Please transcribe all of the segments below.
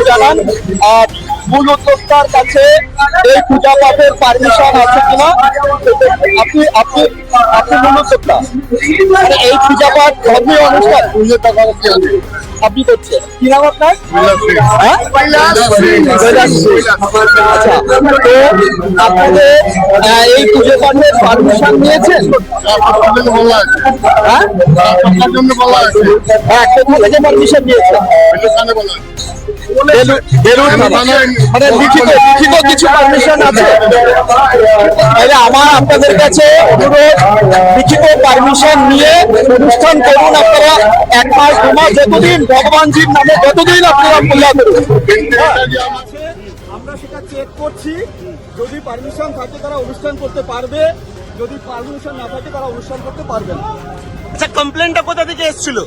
জানান আর মূল উদ্যোক্তার কাছে এই পূজা পাঠের পারমিশন আছে কিনা আপনি আপনি আপনি মূল উদ্যোক্তা এই পূজা পাঠ ধর্মীয় অনুষ্ঠান আপনি করছেন কি নাম আপনার? আপনাদের এই পুজো পাঠের পারমিশন নিয়েছেন? কোথা থেকে পারমিশন নিয়েছেন? মানে লিখিত কিছু পারমিশন আছে? আমার আপনাদের কাছে অনুরোধ, লিখিত পারমিশন নিয়ে অনুষ্ঠান করুন। আপনারা 1 মাস 2 মাস যতদিন ভগবানজির নামে যতদিন আপনারা পূজা করুন, আমরা সেটা চেক করছি। যদি পারমিশন থাকে তারা অনুষ্ঠান করতে পারবে, যদি পারমিশন না থাকে তারা অনুষ্ঠান করতে পারবে না। আচ্ছা, কমপ্লেনটা কোথা থেকে এসেছিল?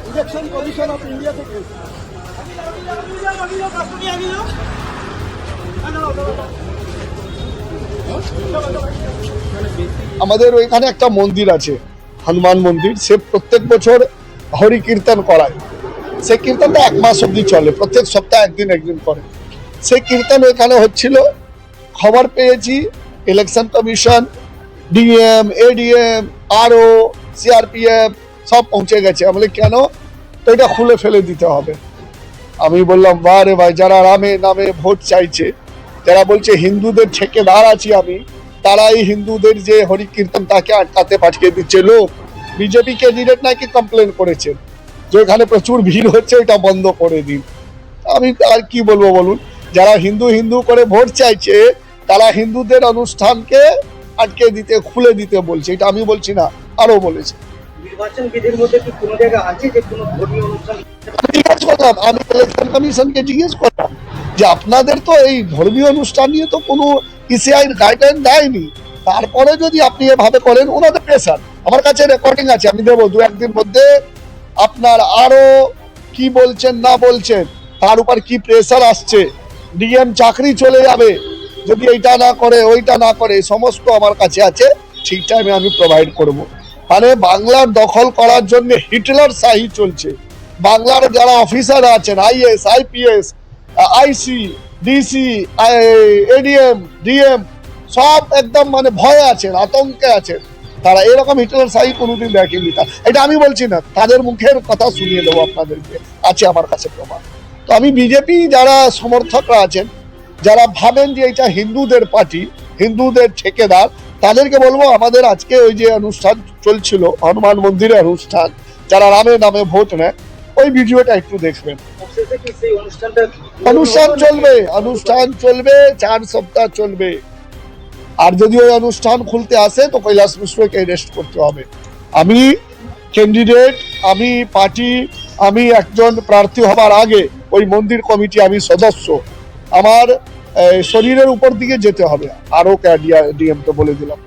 ইলেকশন কমিশন অফ ইন্ডিয়া থেকে। আমাদের ওইখানে একটা মন্দির আছে, হনুমান মন্দির। সে প্রত্যেক বছর হরি কীর্তন করায়। সেই কীর্তনটা 1 মাস অব্দি চলে, প্রত্যেক সপ্তাহে একদিন করে। সেই কীর্তন এখানে হচ্ছিল। খবর পেয়েছি ইলেকশন কমিশন, ডিএম, এডিএম, আরও, সিআরপিএফ সব পৌঁছে গেছে। আমি কেন? তো এটা খুলে ফেলে দিতে হবে। আমি বললাম, বারে ভাই, যারা রামে নামে ভোট চাইছে, যারা বলছে হিন্দুদের ঠেকেদার আছি আমি, তারাই হিন্দুদের যে হরি কীর্তন তাকে আটকাতে পাঠিয়ে দিচ্ছে লোক। বিজেপি ক্যান্ডিডেট নাকি কমপ্লেন করেছেন যে এখানে প্রচুর ভিড় হচ্ছে, এটা বন্ধ করে দিন। আমি আর কি বলবো বলুন? যারা হিন্দু হিন্দু করে ভোট চাইছে, তারা হিন্দুদের অনুষ্ঠানকে আটকে দিতে, খুলে দিতে বলছে। এটা আমি বলছি না, আরো বলেছে। নির্বাচন বিধির মধ্যে কি কোনো জায়গা আছে যে কোনো ধর্মীয় অনুষ্ঠান? আমি ইলেকশন কমিশনকে জিজ্ঞেস করলাম যে আপনাদের তো এই ধর্মীয় অনুষ্ঠান নিয়ে তো কোনো ইসিআই গাইডলাইন দেয়নি, তারপরে যদি আপনি এভাবে করেন, ওনাদের প্রেশার আমার কাছে রেকর্ডিং আছে, আমি দেবো 2-1 দিন মধ্যে। আপনার আরো কি বলছেন না বলছেন, তার উপর কি প্রেশার আসছে, ডিএম চাকরি চলে যাবে যদি এইটা না করে, ওইটা না করে, সমস্ত আমার কাছে আছে। ঠিক টাইমে আমি প্রোভাইড করব। মানে বাংলার দখল করার জন্য হিটলার শাহী চলছে। বাংলার যারা অফিসার আছেন, is, IPS, IC, DC, ADM, DM, সব একদম মানে ভয়ে আছেন, আতঙ্কে আছেন। তারা এরকম হিটলার শাহী কোনোদিন দেখেনি। এটা আমি বলছি না, তাদের মুখের কথা শুনিয়ে দেবো আপনাদেরকে, আছে আমার কাছে প্রমাণ। তো আমি বিজেপি যারা সমর্থকরা আছেন, যারা ভাবেন যে এটা হিন্দুদের পার্টি, হিন্দুদের ঠেকেদার, তাদেরকে বলবো আমাদের আজকে ওই যে অনুষ্ঠান চলছিল, হনুমান মন্দিরের অনুষ্ঠান, যারা রামে নামে ভোট নেয়, ওই ভিডিওটা একটু দেখবেন। অনুষ্ঠান চলবে 4 সপ্তাহ চলবে। আর যদি ওই অনুষ্ঠান খুলতে আসে তো কৈলাস মিশ্রকে অ্যারেস্ট করতে হবে। আমি ক্যান্ডিডেট, আমি পার্টি, আমি একজন প্রার্থী হবার আগে ওই মন্দির কমিটি আমি সদস্য। আমার শরীরের উপর দিকে যেতে হবে। আরও ডিএমকে বলে দিলাম।